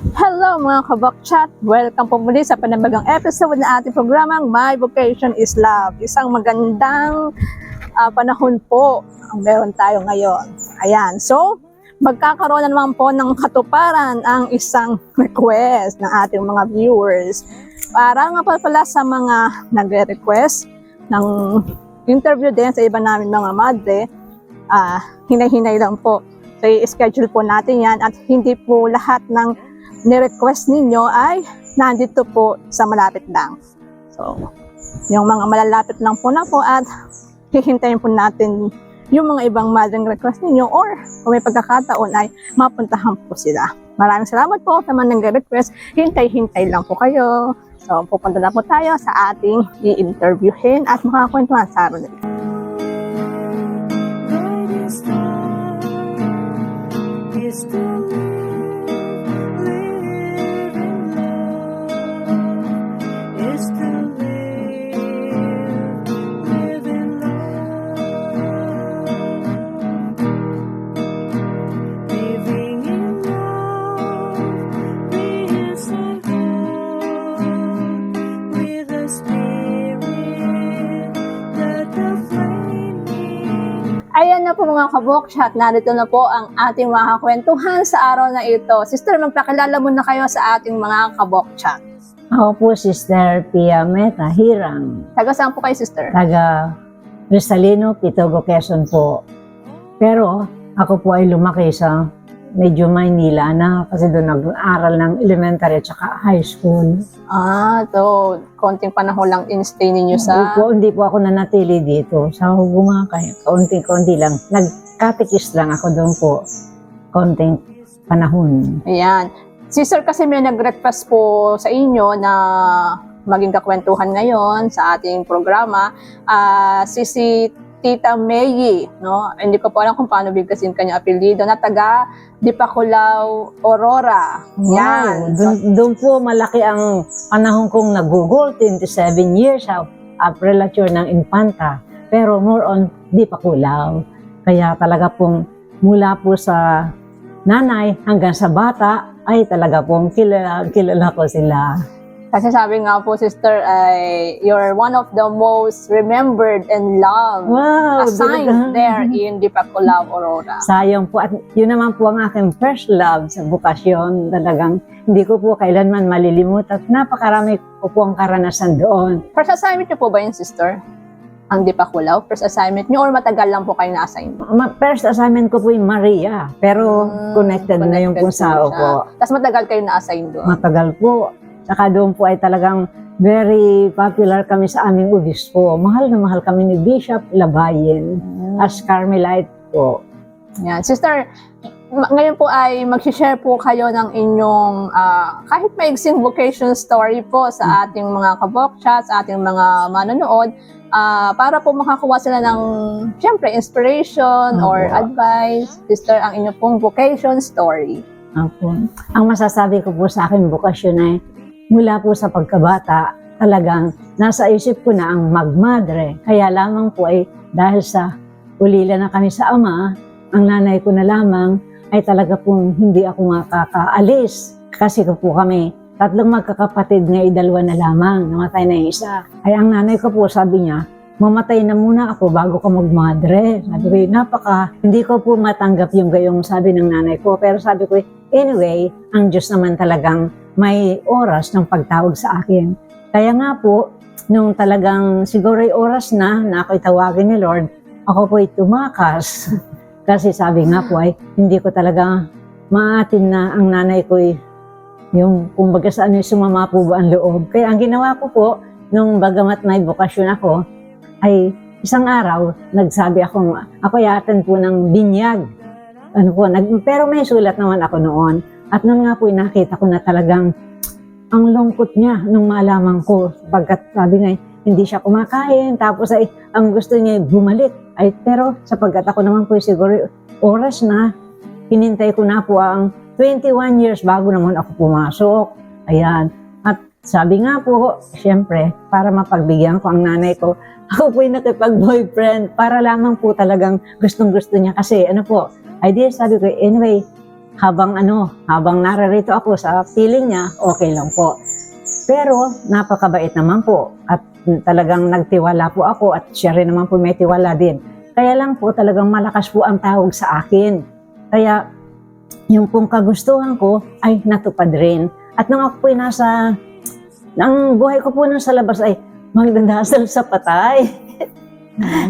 Hello mga kabakchat! Welcome po muli sa panambagang episode na ating programang My Vocation is Love. Isang magandang panahon po ang meron tayo ngayon. Ayan, so magkakaroon na naman po ng katuparan ang isang request ng ating mga viewers. Para nga pala sa mga nagre-request ng interview din sa iba namin mga madre, hinay-hinay lang po. So i-schedule po natin yan at hindi po lahat ng ni-request ninyo ay nandito po sa malapit lang. So, yung mga malalapit lang po na po at hihintayin po natin yung mga ibang madang request ninyo or kung may pagkakataon ay mapuntahan po sila. Maraming salamat po sa mga nag-request. Hintay-hintay lang po kayo. So, pupunta na po tayo sa ating i-interviewin at makakwentuhan sa araw na ito. Ayan na po mga kabokchat, narito na po ang ating mga kwentuhan sa araw na ito. Sister, magpakilala muna kayo sa ating mga kabokchat. Ako po, Sister Pia Meta Hirang. Taga saan po kayo, Sister? Taga Cristalino, Pitogo, Quezon po. Pero ako po ay lumaki sa medyo Maynila na kasi doon nag-aaral ng elementary at saka high school. So, konting panahon lang in-stay ninyo sa... Hindi po ako nanatili dito. Sa Bungakay, kaunti-kaunti lang. Nagkatikis lang ako doon po. Konting panahon. Ayan. Sister, kasi may nag-request po sa inyo na maging kakwentuhan ngayon sa ating programa. Si Tita Mayi, no? Hindi ko po alam kung paano bigkasin kanya apelyido, na taga Dipakulaw, Aurora. Yan. Doon po malaki ang panahon kong nag-google, 27 years of prelature ng Infanta. Pero more on Dipakulaw. Kaya talaga pong mula po sa nanay hanggang sa bata, ay talaga pong kilala ko sila. Kasi sabi nga po, Sister, ay you're one of the most remembered and loved assigned there in Dipakulaw, Aurora. Sayang po. At yun naman po ang aking first love sa bukasyon. Talagang hindi ko po kailanman malilimut at napakarami ko po ang karanasan doon. First assignment niyo po ba yun, Sister? Ang Dipakulaw? First assignment niyo or matagal lang po kayo na-assign? First assignment ko po yung Maria. Pero connected na yung Punsao po. Tapos matagal kayo na-assign doon? Matagal po. Saka doon po ay talagang very popular kami sa aming obispo. Mahal na mahal kami ni Bishop Labayen as Carmelite po. Yan. Sister, ngayon po ay mag-share po kayo ng inyong kahit maigsing vocation story po sa ating mga kabokchat, sa ating mga manonood, para po makakuha sila ng, syempre, inspiration or advice. Sister, ang inyong pong vocation story. Opo. Ang masasabi ko po sa akin bukasyon ay mula po sa pagkabata, talagang nasa isip ko na ang magmadre. Kaya lamang po ay dahil sa ulila na kami sa ama, ang nanay ko na lamang ay talaga pong hindi ako makakaalis. Kasi po kami, tatlong magkakapatid nga idalwa na lamang, namatay na yung isa. Ay ang nanay ko po sabi niya, mamatay na muna ako bago ka magmadre. Sabi ko, hindi ko po matanggap yung gayong sabi ng nanay ko. Pero sabi ko, anyway, ang Diyos naman talagang may oras ng pagtawag sa akin. Kaya nga po, nung talagang siguro ay oras na ako'y tawagin ni Lord, ako po'y tumakas. Kasi sabi nga po ay, hindi ko talaga maatin na ang nanay ko'y yung kumbaga sa ano sumama po ba ang loob. Kaya ang ginawa ko po, nung bagamat may bokasyon ako, ay isang araw, nagsabi ako yatan po ng binyag. Pero may sulat naman ako noon. At nung nga po nakita ko na talagang ang lungkot niya nung malaman ko. Sapagkat sabi nga, hindi siya kumakain. Tapos ay ang gusto niya bumalik. Pero sapagkat ako naman po siguro oras na, hinintay ko na po ang 21 years bago naman ako pumasok. Ayan. At sabi nga po, siyempre, para mapagbigyan ko ang nanay ko, ako po'y nakipag-boyfriend para lamang po talagang gustong-gusto niya. Kasi sabi ko, anyway, habang naririto ako sa piling niya, okay lang po. Pero napakabait naman po at talagang nagtiwala po ako at siya rin naman po may tiwala din. Kaya lang po talagang malakas po ang tawag sa akin. Kaya yung pong kagustuhan ko ay natupad rin. At nung ako po ang buhay ko po nung sa labas ay magdadasal sa patay.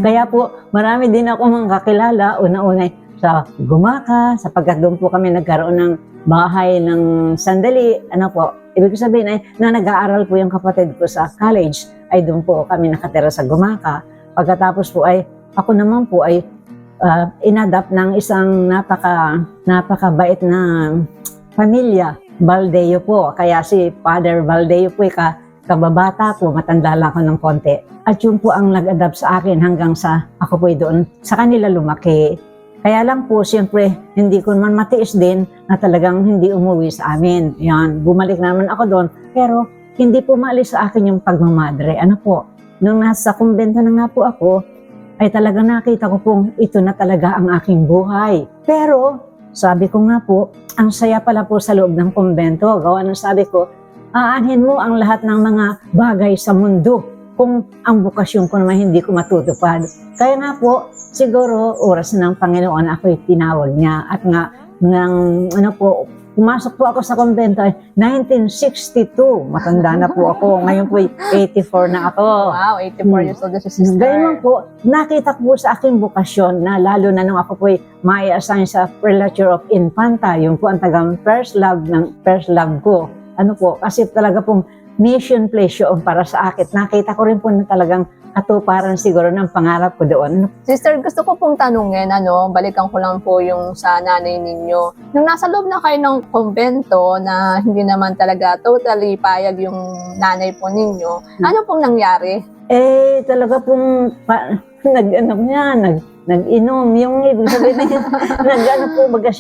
Kaya po marami din ako mga kakilala, una-una sa Gumaka, sapagkat doon po kami nagkaroon ng bahay ng sandali. Ano po, ibig sabihin ay na nag-aaral po yung kapatid ko sa college, ay doon po kami nakatira sa Gumaka. Pagkatapos po ay ako naman po ay inadapt ng isang napakabait na pamilya, Valdeo po. Kaya si Father Valdeo po kababata po, matanda lang ako ng konti. At yun po ang nag-adapt sa akin hanggang sa ako po doon sa kanila lumaki. Kaya lang po, siyempre, hindi ko naman matiis din na talagang hindi umuwi sa amin. Yan, bumalik naman ako doon. Pero hindi po maalis sa akin yung pagmamadre. Ano po, nung nasa kumbento na nga po ako, ay talagang nakita ko pong ito na talaga ang aking buhay. Pero, sabi ko nga po, ang saya pala po sa loob ng kumbento. Gawa ng sabi ko, aanhin mo ang lahat ng mga bagay sa mundo kung ang bukasyon ko naman hindi ko matutupad. Kaya nga po, siguro oras ng Panginoon ako'y tinawag niya at nga pumasok po ako sa kumbento ay 1962. Matanda na po ako. Ngayon po 84 na ako. Wow, 84 years old na si sister. Gayun po, nakita ko po sa aking bukasyon na lalo na nung ako po may assign sa Prelature of Infanta. Yung po ang tagang first love ko. Ano po, kasi talaga pong mission place yun para sa akin. Nakita ko rin po na talagang katuparan siguro ng pangarap ko doon. Sister, gusto ko pong tanungin, balikan ko lang po yung sa nanay ninyo. Nung nasa loob na kayo ng kumbento na hindi naman talaga totally payag yung nanay po ninyo, ano pong nangyari? Talaga pong nag-inom. Yung ibig sabihin,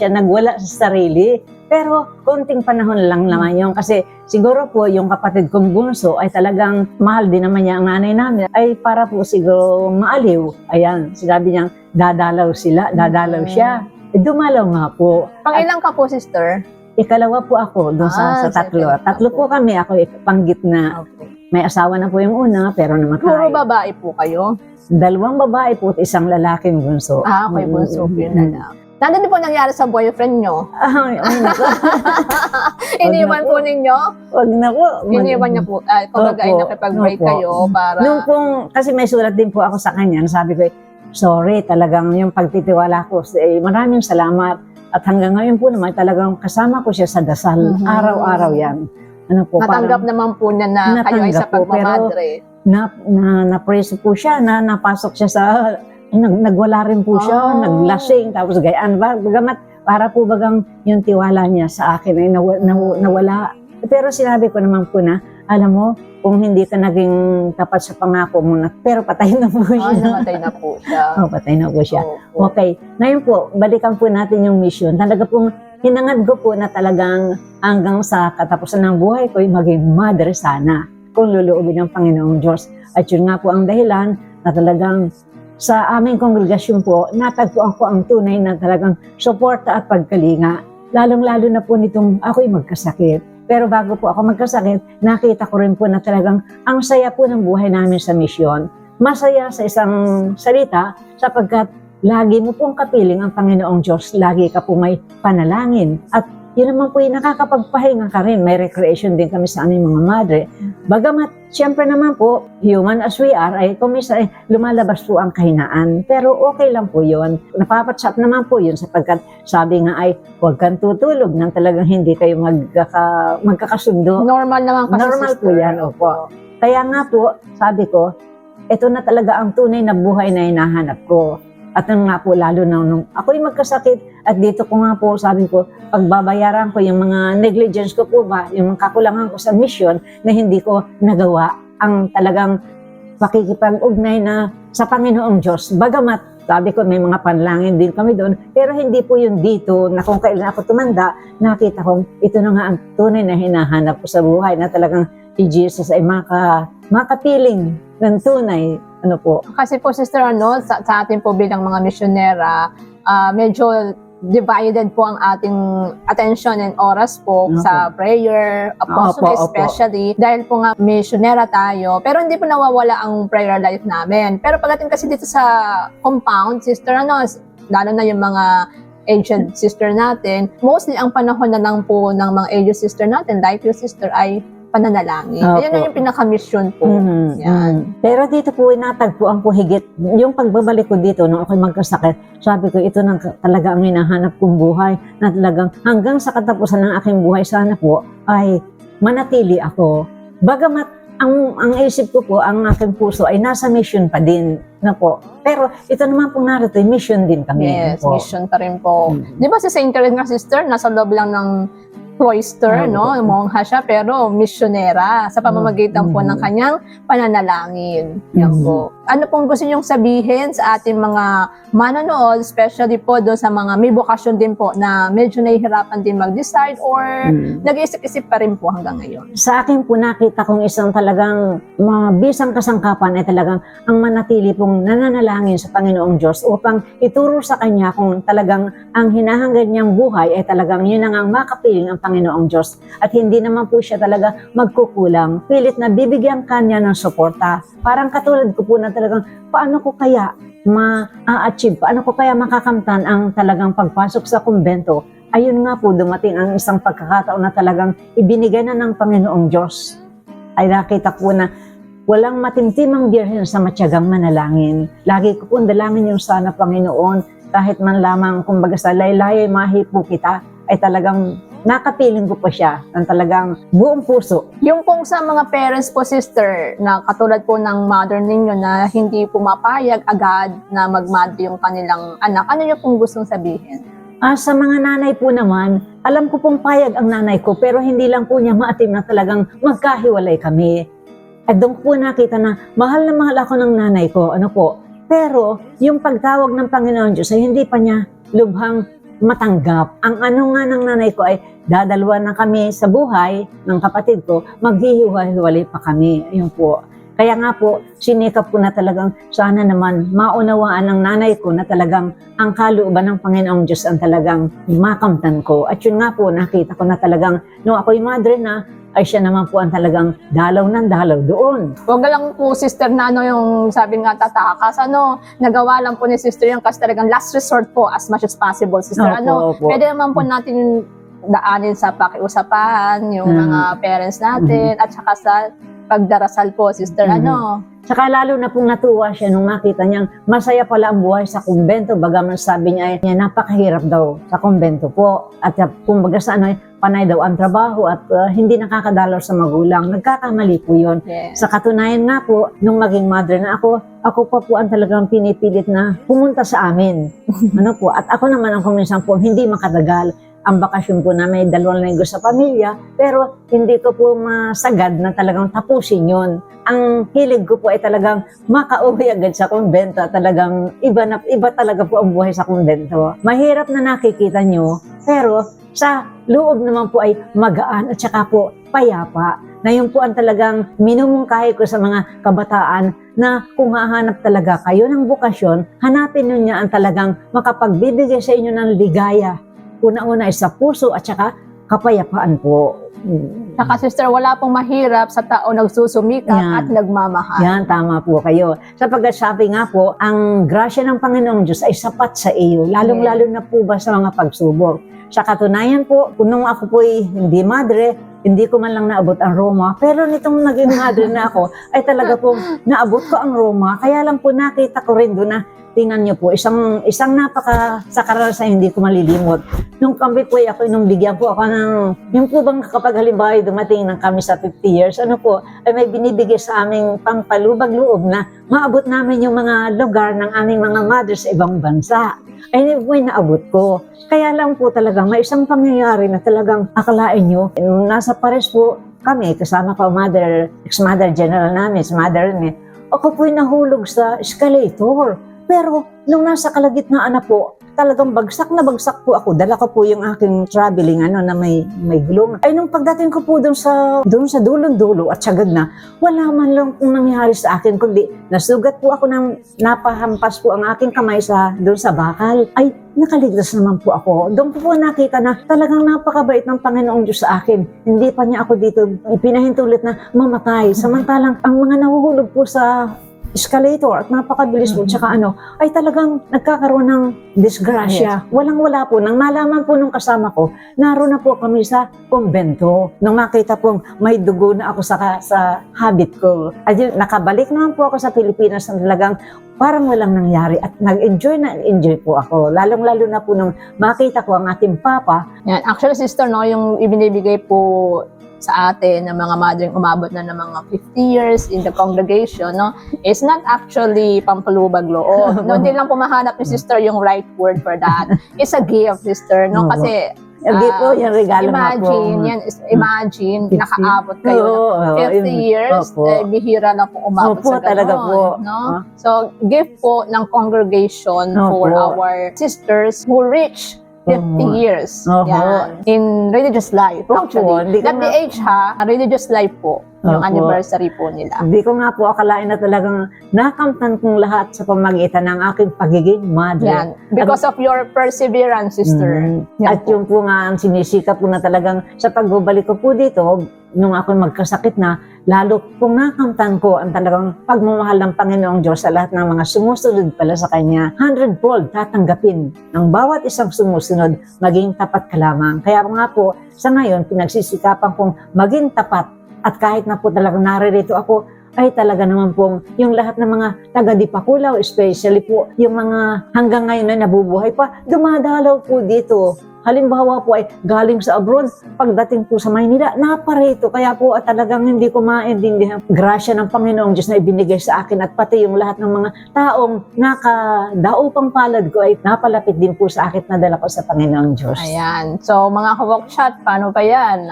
nagwala sa sarili. Pero konting panahon lang naman yun kasi siguro po yung kapatid kong bunso ay talagang mahal din naman niya ang nanay namin. Ay para po siguro maaliw. Ayan, sinabi niya, dadalaw siya. Dumalaw nga po. Pangilang ka po, sister? Ikalawa po ako doon sa tatlo. Tatlo po kami, ako panggit na. Okay. May asawa na po yung una pero namatay. Puro babae po kayo? 2 babae po at 1 lalaking bunso. Okay, bunso po yun na. Nandun din po nangyari sa boyfriend nyo? Ay naku. Iniwan po ninyo? Wag na po. Iniwan niya po. Kumbaga ay nakipag-break kayo para... Kasi may sulat din po ako sa kanya. Sabi ko, sorry, talagang yung pagtitiwala ko. Maraming salamat. At hanggang ngayon po naman, talagang kasama ko siya sa dasal. Araw-araw yan. Natanggap naman po niya na kayo ay sa pagmamadre. Na-praise po siya, napasok siya sa... Nagwala rin po siya, naglasing, tapos gayaan. Bagamat para po bagang yung tiwala niya sa akin ay nawala. Pero sinabi ko naman po na, alam mo, kung hindi ka naging tapat sa pangako mo na, pero patay na po siya. Namatay na po siya. Patay na po siya. Okay, ngayon po, balikan po natin yung mission. Talaga pong hinangad ko po na talagang hanggang sa katapusan ng buhay ko ay maging madre sana kung luluubin ng Panginoong Diyos. At yun nga po ang dahilan na talagang sa aming kongregasyon po, natagpuan ko ang tunay na talagang suporta at pagkalinga. Lalong-lalo na po nitong ako'y magkasakit. Pero bago po ako magkasakit, nakita ko rin po na talagang ang saya po ng buhay namin sa misyon. Masaya sa isang salita sapagkat lagi mo pong kapiling ang Panginoong Diyos, lagi ka po may panalangin. At yun naman po yung nakakapagpahinga ka rin. May recreation din kami sa aming mga madre. Bagamat, siyempre naman po, human as we are, ay kumisa lumalabas po ang kahinaan. Pero okay lang po yun. Napapatsap naman po yun sapagkat sabi nga ay huwag kang tutulog nang talagang hindi kayo magkakasundo. Normal naman kasi, Normal sister. po yan, opo. Kaya nga po, sabi ko, ito na talaga ang tunay na buhay na hinahanap ko. At nga po, lalo na nung ako'y magkasakit at dito ko nga po, sabi ko, pagbabayaran ko yung mga negligence ko po ba, yung mga kakulangan ko sa mission na hindi ko nagawa, ang talagang pakikipag-ugnay na sa Panginoong Diyos. Bagamat, sabi ko, may mga panlangin din kami doon, pero hindi po yun dito na kung kailan ako tumanda, nakita kong ito na nga ang tunay na hinahanap ko sa buhay na talagang si Jesus ay makapiling ng tunay. Ano po? Kasi po, sister, sa atin po bilang mga misyonera, medyo divided po ang ating attention and oras po Opo. sa prayer, apostle Opo, opo. especially, dahil po nga missionera tayo, pero hindi po nawawala ang prayer life namin. Pero pagdating kasi dito sa compound, sister, lalo na yung mga aged sister natin, mostly ang panahon na lang po ng mga aged sister natin, like your sister, ay pananalangin. Opo. Ayan na yung pinaka-mission po. Yan. Pero dito po, natagpuan ko higit, yung pagbabalik ko dito, nung ako'y magkasakit, sabi ko, ito na talaga ang hinahanap kong buhay, na talagang hanggang sa katapusan ng aking buhay, sana po, ay manatili ako. Bagamat, ang isip ko po, ang aking puso ay nasa mission pa din, na po. Pero ito naman pong narito, mission din kami. Yes, po. mission pa rin po. Di ba si Saint Teresa nga, sister, nasa loob lang ng cloister, no? Mongha siya, pero missionera sa pamamagitan po ng kanyang pananalangin. Yan po. Ano pong gusto niyong sabihin sa ating mga manonood, especially po doon sa mga may bokasyon din po na medyo nahihirapan din mag-decide or nag-iisip-isip pa rin po hanggang ngayon? Sa akin po nakita kong isang talagang mabisang kasangkapan ay talagang ang manatili pong nananalangin sa Panginoong Diyos upang ituro sa Kanya kung talagang ang hinahangad niyang buhay ay talagang yun ang makapiling ang Panginoong Diyos at hindi naman po siya talaga magkukulang. Pilit na bibigyan Kanya ng suporta. Parang katulad ko po na talagang paano ko kaya ma-achieve, paano ko kaya makakamtan ang talagang pagpasok sa kumbento. Ayun nga po, dumating ang isang pagkakataon na talagang ibinigay na ng Panginoong Diyos. Ay nakita ko na walang matimtimang birhen sa matyagang manalangin. Lagi ko po dalangin yung sana Panginoon, kahit man lamang kumbaga sa laylay mahipo kita, ay talagang nakapiling ko pa siya ng talagang buong puso. Yung pong sa mga parents po, sister, na katulad po ng mother ninyo na hindi pumapayag agad na mag-mother yung kanilang anak, ano yung pong gustong sabihin? Sa mga nanay po naman, alam ko pong payag ang nanay ko, pero hindi lang po niya maatim na talagang magkahiwalay kami. At doon po nakita na mahal na mahal ako ng nanay ko, Pero yung pagtawag ng Panginoon Diyos ay hindi pa niya lubhang matanggap. Ang ano nga ng nanay ko ay dadalawa na kami sa buhay ng kapatid ko, maghihiwa-hiwalay pa kami. Ayun po. Kaya nga po, sinikap ko na talagang sana naman maunawaan ng nanay ko na talagang ang kalooban ng Panginoong Diyos ang talagang makamtan ko. At yun nga po, nakita ko na talagang nung ako'y madre na, ay siya naman po ang talagang dalaw ng dalaw doon. Huwag lang po, sister, na yung sabi nga tatakas, nagawa lang po ni sister yung kasi talagang last resort po as much as possible, sister. Opo. Pwede naman po natin daanin sa pakiusapan, yung mga parents natin, at saka sa pagdarasal po, sister, Saka lalo na pong natuwa siya nung makita niyang masaya pala ang buhay sa kumbento. Bagaman sabi niya ay napakahirap daw sa kumbento po. At kumbaga sa panay daw ang trabaho at hindi nakakadalaw sa magulang. Nagkakamali po yun. Yes. Sa katunayan nga po, nung maging mother na ako pa po ang talagang pinipilit na pumunta sa amin. At ako naman ang kuminsang po hindi makadagal. Ang bakasyon po namin, 2 linggo sa pamilya, pero hindi ko po masagad na talagang tapusin yun. Ang hilig ko po ay talagang makauwi agad sa kumbento. Talagang iba talaga po ang buhay sa kumbento. Mahirap na nakikita nyo, pero sa loob naman po ay magaan at saka po payapa. Na yun po ang talagang minumungkahi ko sa mga kabataan na kung hahanap talaga kayo ng bukasyon, hanapin nyo niya ang talagang makapagbibigay sa inyo ng ligaya. Una-una ay sa puso at saka kapayapaan po. Saka, sister, wala pong mahirap sa tao nagsusumikap at nagmamahal. Yan, tama po kayo. Sapagkat sabi nga po, ang grasya ng Panginoong Diyos ay sapat sa iyo, lalong-lalo na po ba sa mga pagsubok. Sa katunayan po, nung ako po ay hindi madre, hindi ko man lang naabot ang Roma, pero nitong naging madre na ako, ay talaga po naabot ko ang Roma. Kaya lang po nakita ko rin doon na tingnan niyo po, isang sa karanasan hindi ko malilimot. Nung kami po nung bigyan po ako ng, yung po bang kapag halimbawa dumating ng kami sa 50 years, ay may binibigay sa aming pangpalubag loob na maabot namin yung mga lugar ng aming mga mothers sa ibang bansa. Ay po naabot ko. Kaya lang po talagang may isang pangyayari na talagang akalain nyo, nasa Paris po kami, kasama ko ex-mother general namin, si mother ako po'y nahulog sa escalator. Pero nung nasa kalagitnaan na po, talagang bagsak na bagsak po ako. Dala ko po yung aking traveling na may gulong. Ay nung pagdating ko po doon sa dulong-dulo at sagad na, wala man lang pong nangyari sa akin, kundi nasugat po ako ng napahampas po ang aking kamay doon sa bakal. Ay, nakaligtas naman po ako. Doon po nakita na talagang napakabait ng Panginoong Diyos sa akin. Hindi pa niya ako dito ipinahintulit na mamatay. Samantalang ang mga nahuhulog po sa escalator at napakabilis po, tsaka ay talagang nagkakaroon ng disgrasya. Walang-wala po. Nang malaman po nung kasama ko, naroon na po kami sa kumbento. Nung makita pong may dugo na ako sa habit ko. At yun, nakabalik naman po ako sa Pilipinas na talagang parang walang nangyari at nag-enjoy po ako. Lalong-lalo na po nung makita ko ang ating papa. Yan. Actually, sister, no, yung ibinibigay po sa atin ng mga madring umabot na ng mga 50 years in the congregation, no, is not actually pampalubag loob. No, hindi lang po mahanap ni sister yung right word for that. It's a gift, sister, no, kasi Hindi po, yung regalo nga po. Imagine, nakaabot kayo ng 50 years, bihira na po umabot sa talaga po. No? So, gift po ng congregation for our sisters who reach 50 years yan, in religious life. Actually, not the age religious life po. Yung anniversary po nila. Hindi ko nga po akalain na talagang nakamtan kong lahat sa pamagitan ng aking pagiging madre. Yan. Because of your perseverance, sister. At yung po nga ang sinisikap ko na talagang sa pagbabalik ko po dito, nung ako magkasakit na, lalo pong nakamtan ko ang talagang pagmamahal ng Panginoong Diyos sa lahat ng mga sumusunod pala sa Kanya. 100-fold tatanggapin ng bawat isang sumusunod, maging tapat ka lamang. Kaya nga po, sa ngayon, pinagsisikapan kong maging tapat. At kahit na po talagang naririto ako, ay talaga naman pong yung lahat ng mga taga-Dipakulaw, especially po yung mga hanggang ngayon na nabubuhay pa, dumadalaw po dito. Halimbawa po ay galing sa abroad, pagdating po sa Maynila, naparito. Kaya po talagang hindi ko maintindihan grasya ng Panginoong Diyos na ibinigay sa akin at pati yung lahat ng mga taong nakadaupang palad ko ay napalapit din po sa akin na dala ko sa Panginoong Diyos. Ayan. So mga ka-workshop, paano pa yan?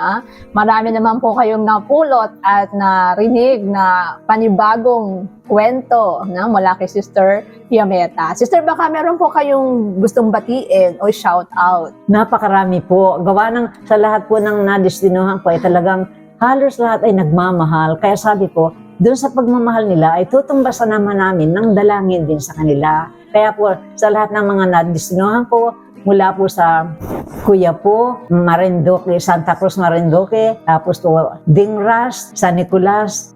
Marami naman po kayong napulot at narinig na panibagong kwento mula kay Sister Piameta. Sister, baka meron po kayong gustong batiin o shout out? Napakarami po. Gawa sa lahat po ng nadestinuhan ko ay talagang halos lahat ay nagmamahal. Kaya sabi ko, doon sa pagmamahal nila ay tutumbasan naman namin ng dalangin din sa kanila. Kaya po sa lahat ng mga nadestinuhan ko, mula po sa Kuya po, Marinduque, Santa Cruz Marinduque, tapos po Dingras, San Nicolas,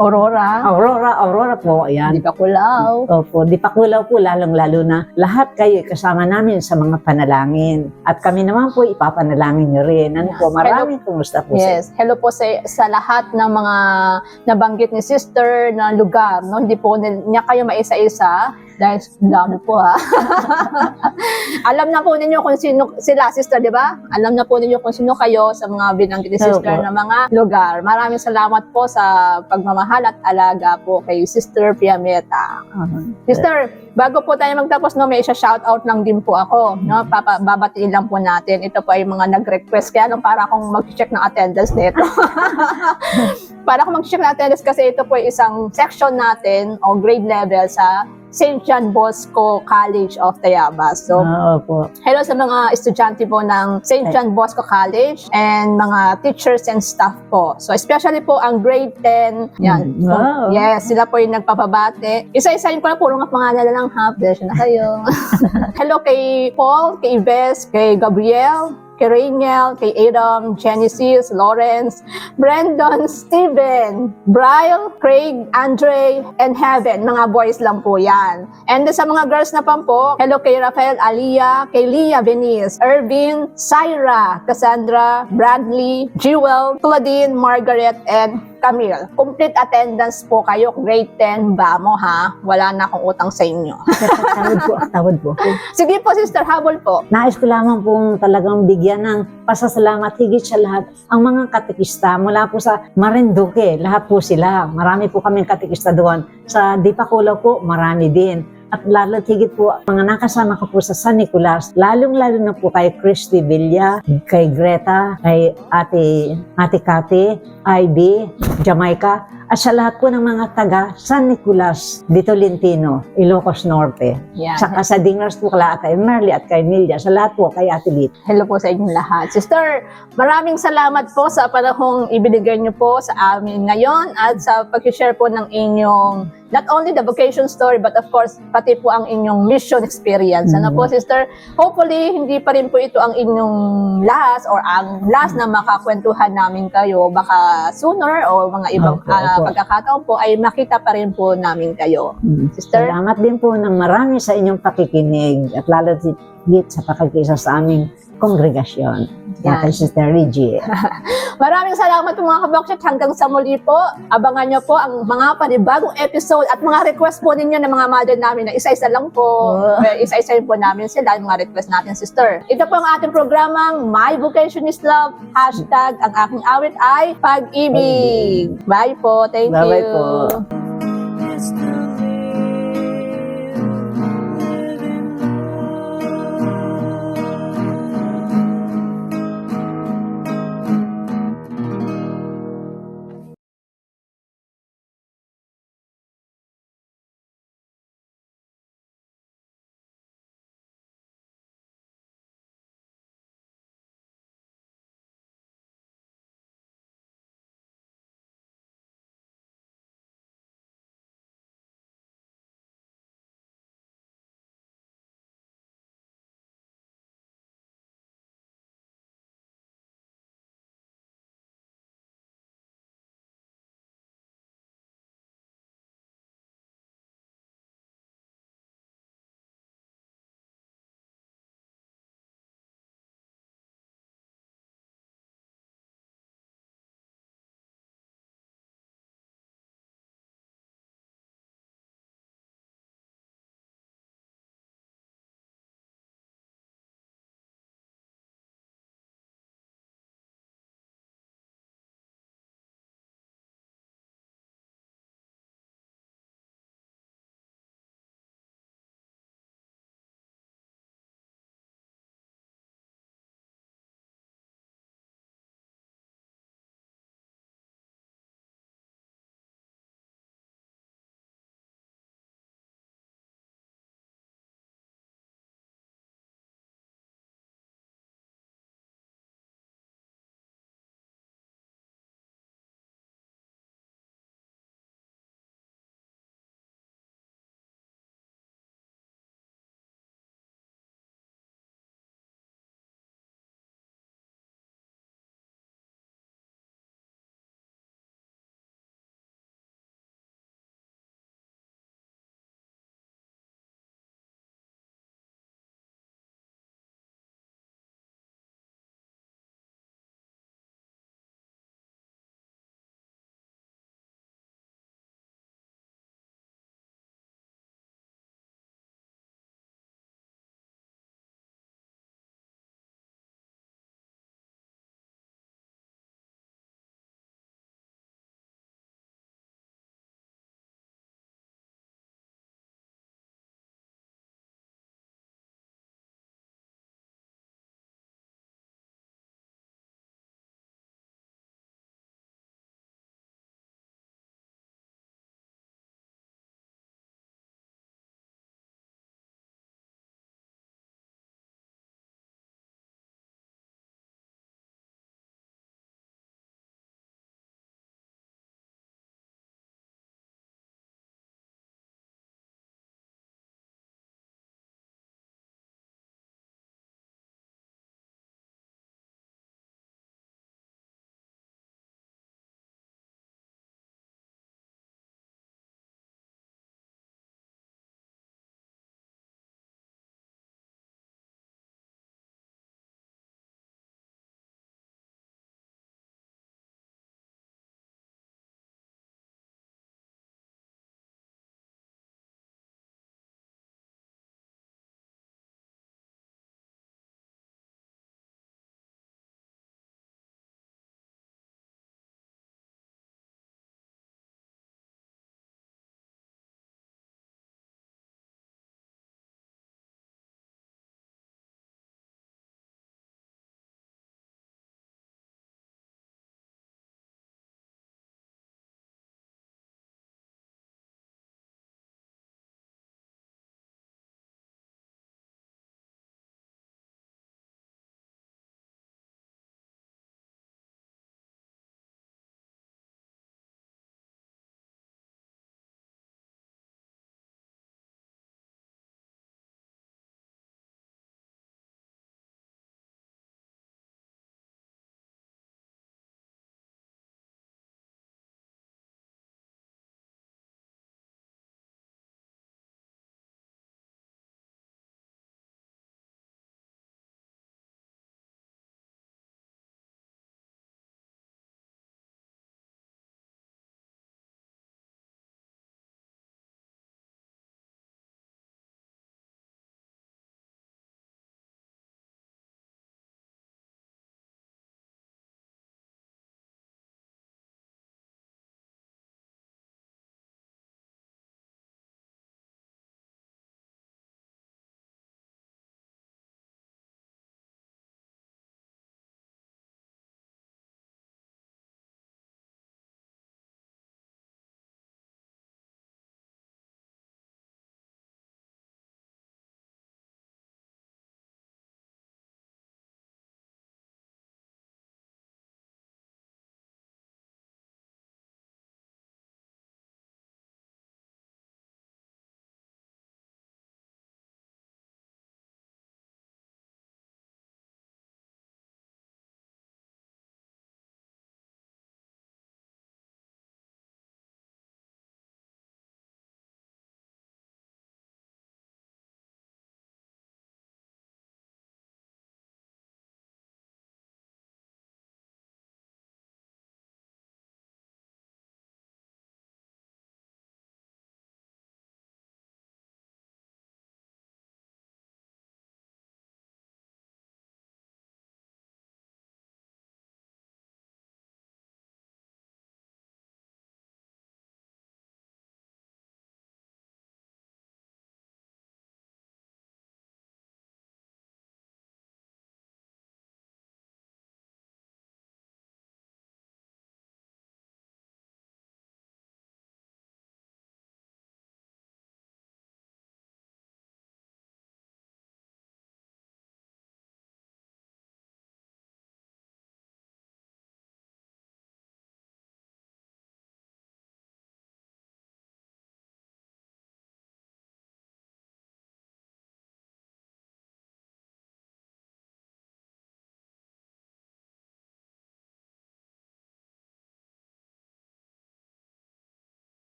Aurora po, ayan. Dipakulaw. Opo, Dipakulaw po, lalong-lalo na lahat kayo kasama namin sa mga panalangin. At kami naman po ipapanalangin nyo rin. Po, maraming kumusta po sa hello po sa lahat ng mga nabanggit ni Sister na lugar. No? Hindi po niya kayo maisa-isa. Dahil dami po Alam na po ninyo kung sino sila, sister, di ba? Alam na po ninyo kung sino kayo sa mga binanggit ni sister na mga lugar. Maraming salamat po sa pagmamahal at alaga po kay Sister Piameta. Sister, bago po tayo magtapos, may isa-shoutout lang din po ako. No? Babatiin lang po natin. Ito po ay mga nag-request. Kaya para akong mag-check ng attendance nito. Para akong mag-check ng attendance kasi ito po ay isang section natin o grade level sa St. John Bosco College of Tayabas. So, hello sa mga estudyante po ng St. John Bosco College and mga teachers and staff po. So, especially po ang grade 10. Yan. Wow. Yes, sila po yung nagpapabate. Isa-isahin ko na, puro nga pangalan na lang ha. Bless na kayo. Hello kay Paul, kay Ives, kay Gabriel, kay Rainiel, kay Adam, Genesis, Lawrence, Brandon, Steven, Brian, Craig, Andre, and Heaven. Mga boys lang po yan. And sa mga girls na po, hello kay Rafael Alia, kay Leah Venice, Irvin, Syra, Cassandra, Bradley, Jewel, Claudine, Margaret, and Camille. Complete attendance po kayo, grade 10, bamo ha. Wala na akong utang sa inyo. Tawad po. Sige po, sister, habol po. Nais ko lamang pong talagang bigyan ng pasasalamat higit sa lahat ang mga katekista mula po sa Marinduque. Lahat po sila. Marami po kaming katekista doon. Sa Dipakulaw po, marami din. At lalo higit po, mga nakasama ko po sa San Nicolas, lalong-lalo na po kay Christy Villa, kay Greta, kay Ate Cathy, Ivy, Jamaica, at sa lahat po ng mga taga San Nicolas, de Tolentino, Ilocos Norte. Yan. Saka sa Dingers po kala kay Merly at kay Milja, sa lahat po kay Ate Lit. Hello po sa inyong lahat. Sister, maraming salamat po sa panahong ibinigay niyo po sa amin ngayon at sa pag-share po ng inyong not only the vocation story but of course pati po ang inyong mission experience. Ano po, sister? Hopefully hindi pa rin po ito ang inyong last or ang last na makakwentuhan namin kayo. Baka sooner o mga ibang Opo. pagkakataon po ay makita pa rin po namin kayo. Sister? Salamat din po ng marami sa inyong pakikinig at lalo higit sa pakikisa sa aming kongregasyon. Yan. Kay Sister Reggie. Maraming salamat po mga kabakshit. Hanggang sa muli po, abangan nyo po ang mga panibagong episode at mga request po ninyo ng mga mother namin na isa-isa lang po. Isa-isayin po namin sila yung mga request natin, sister. Ito po ang ating programang My Vocation is Love. #, ang aking awit ay pag-ibig. Bye po. Thank Bye-bye you. po.